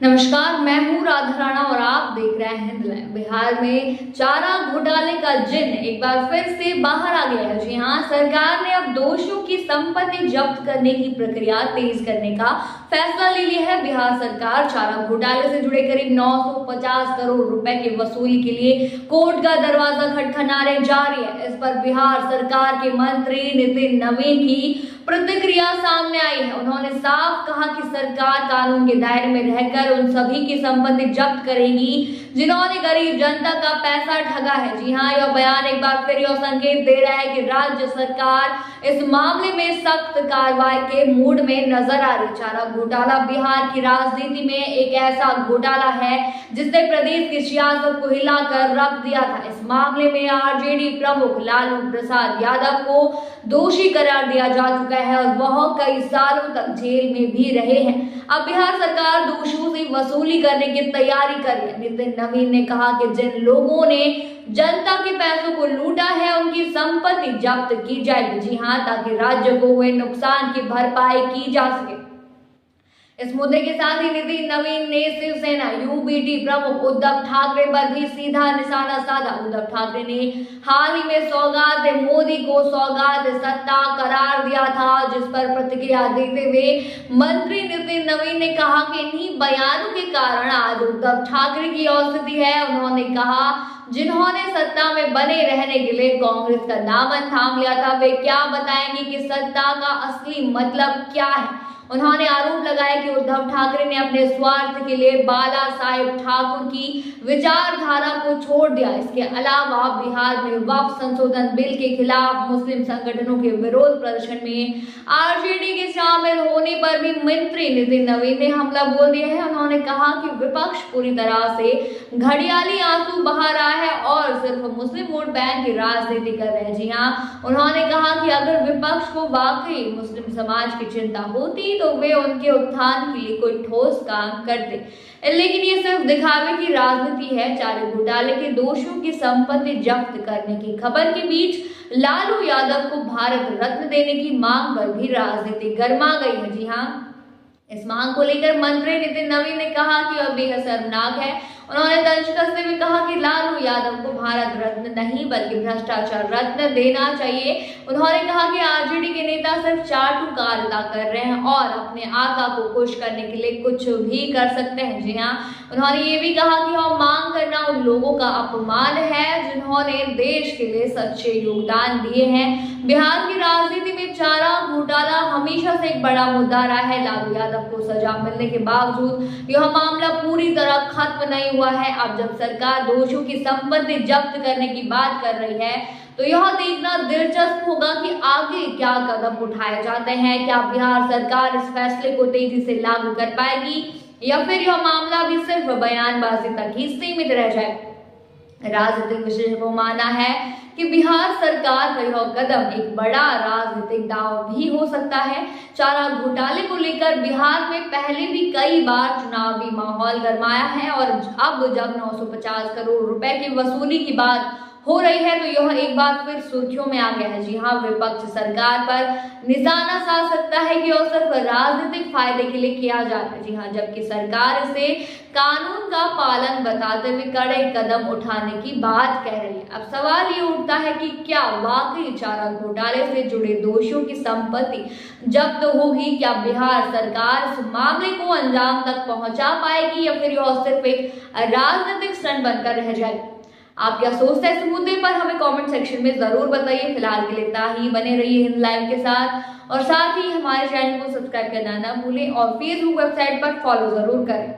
नमस्कार, मैं हूँ राधा राणा और आप देख रहे हैं हिंद लाइव। बिहार में चारा घोटाले का जिन एक बार फिर से बाहर आ गया है। जी हाँ, सरकार ने अब दोषियों की संपत्ति जब्त करने की प्रक्रिया तेज करने का फैसला ले लिया है। बिहार सरकार चारा घोटाले से जुड़े करीब 950 करोड़ रुपए की वसूली के लिए कोर्ट का दरवाजा खटखटाने जा रही है। इस पर बिहार सरकार के मंत्री नितिन नवीन की प्रतिक्रिया सामने आई है। उन्होंने साफ कहा कि सरकार कानून के दायरे में रहकर उन सभी की संपत्ति जब्त करेगी जिन्होंने गरीब जनता का पैसा ठगा है। जी हाँ, यह बयान एक बार फिर यह संकेत दे रहा है कि राज्य सरकार इस मामले में सख्त कार्रवाई के मूड में नजर आ रही। चारा घोटाला बिहार की राजनीति में एक ऐसा घोटाला है जिसने प्रदेश की सियासत को हिलाकर रख दिया था। इस मामले में आरजेडी प्रमुख लालू प्रसाद यादव को दोषी करार दिया जा चुका है और वह कई सालों तक जेल में भी रहे हैं। अब बिहार सरकार दोषियों से वसूली करने की तैयारी कर रही है। नितिन नवीन ने कहा कि जिन लोगों ने जनता के पैसों को लूटा है उनकी संपत्ति जब्त की जाएगी। जी हाँ, ताकि राज्य को हुए नुकसान की भरपाई की जा सके। इस मुद्दे के साथ ही नितिन नवीन ने शिवसेना यूबीटी प्रमुख उद्धव ठाकरे पर भी सीधा निशाना साधा। उद्धव ठाकरे ने हाल ही में सौगात मोदी को सौगात सत्ता करार दिया था, जिस पर प्रतिक्रिया देते हुए मंत्री नितिन नवीन ने कहा कि इन्हीं बयानों के कारण आज उद्धव ठाकरे की स्थिति है। उन्होंने कहा, जिन्होंने सत्ता में बने रहने के लिए कांग्रेस का दामन थाम लिया था, वे क्या बताएंगे कि सत्ता का असली मतलब क्या है। उन्होंने आरोप लगाया कि उद्धव ठाकरे ने अपने स्वार्थ के लिए बाला साहेब ठाकुर की विचारधारा को छोड़ दिया। इसके अलावा बिहार में वक्फ संशोधन बिल के खिलाफ मुस्लिम संगठनों के विरोध प्रदर्शन में आरजेडी के शामिल होने पर भी मंत्री नितिन नवीन ने हमला बोल दिया है। उन्होंने कहा कि विपक्ष पूरी तरह से घड़ियाली आंसू बहा रहा है और सिर्फ मुस्लिम वोट बैंक की राजनीति कर रहे हैं। जी हाँ, उन्होंने कहा कि अगर विपक्ष को वाकई मुस्लिम समाज की चिंता होती तो वे उनके उत्थान के लिए कोई ठोस काम करते, लेकिन ये सिर्फ दिखावे की राजनीति है। चारा घोटाले के दोषियों की संपत्ति जब्त करने की खबर के बीच लालू यादव को भारत रत्न देने की मांग पर भी राजनीति गर्मा गई है। जी हाँ, इस मांग को लेकर मंत्री नितिन नवीन ने कहा कि यह बेहद शर्मनाक है। उन्होंने तंज कसते हुए कहा कि लालू यादव को भारत रत्न नहीं बल्कि भ्रष्टाचार रत्न देना चाहिए। उन्होंने कहा कि आरजेडी के नेता सिर्फ चाटुकारिता कर रहे हैं और अपने आका को खुश करने के लिए कुछ भी कर सकते हैं। जी हाँ, उन्होंने ये भी कहा कि हम मांग करना उन लोगों का अपमान है जिन्होंने देश के लिए सच्चे योगदान दिए हैं। बिहार की राजनीति में चारा घोटाला हमेशा से एक बड़ा मुद्दा रहा है। लालू यादव को सजा मिलने के बावजूद यह मामला पूरी तरह खत्म नहीं हुआ है। अब जब सरकार दोषियों की संपत्ति जब्त करने की बात कर रही है तो यह देखना दिलचस्प होगा कि आगे क्या कदम उठाए जाते हैं। क्या बिहार सरकार इस फैसले को तेजी से लागू कर पाएगी या फिर यह मामला भी सिर्फ बयानबाजी तक ही सीमित रह जाए। राजनीतिक विशेषज्ञों का मानना है कि बिहार सरकार का यह कदम एक बड़ा राजनीतिक दांव भी हो सकता है। चारा घोटाले को लेकर बिहार में पहले भी कई बार चुनावी माहौल गरमाया है और अब जब 950 करोड़ रुपए की वसूली की बात हो रही है तो यह एक बार फिर सुर्खियों में आ गया है। जी हाँ, विपक्ष सरकार पर निशाना साध सकता है कि यह सिर्फ राजनीतिक फायदे के लिए किया जा रहा है। जी हाँ, जबकि सरकार इसे कानून का पालन बताते हुए कड़े कदम उठाने की बात कह रही है। अब सवाल ये उठता है कि क्या वाकई चारा घोटाले से जुड़े दोषियों की संपत्ति जब्त होगी? क्या बिहार सरकार इस मामले को अंजाम तक पहुंचा पाएगी या फिर यह सिर्फ एक राजनीतिक स्टंट बनकर रह जाएगी? आप क्या सोचते हैं इस मुद्दे पर? हमें कमेंट सेक्शन में जरूर बताइए। फिलहाल के लिए इतना ही। बने रहिए हिंद लाइव के साथ और साथ ही हमारे चैनल को सब्सक्राइब करना ना भूलें और फेसबुक वेबसाइट पर फॉलो जरूर करें।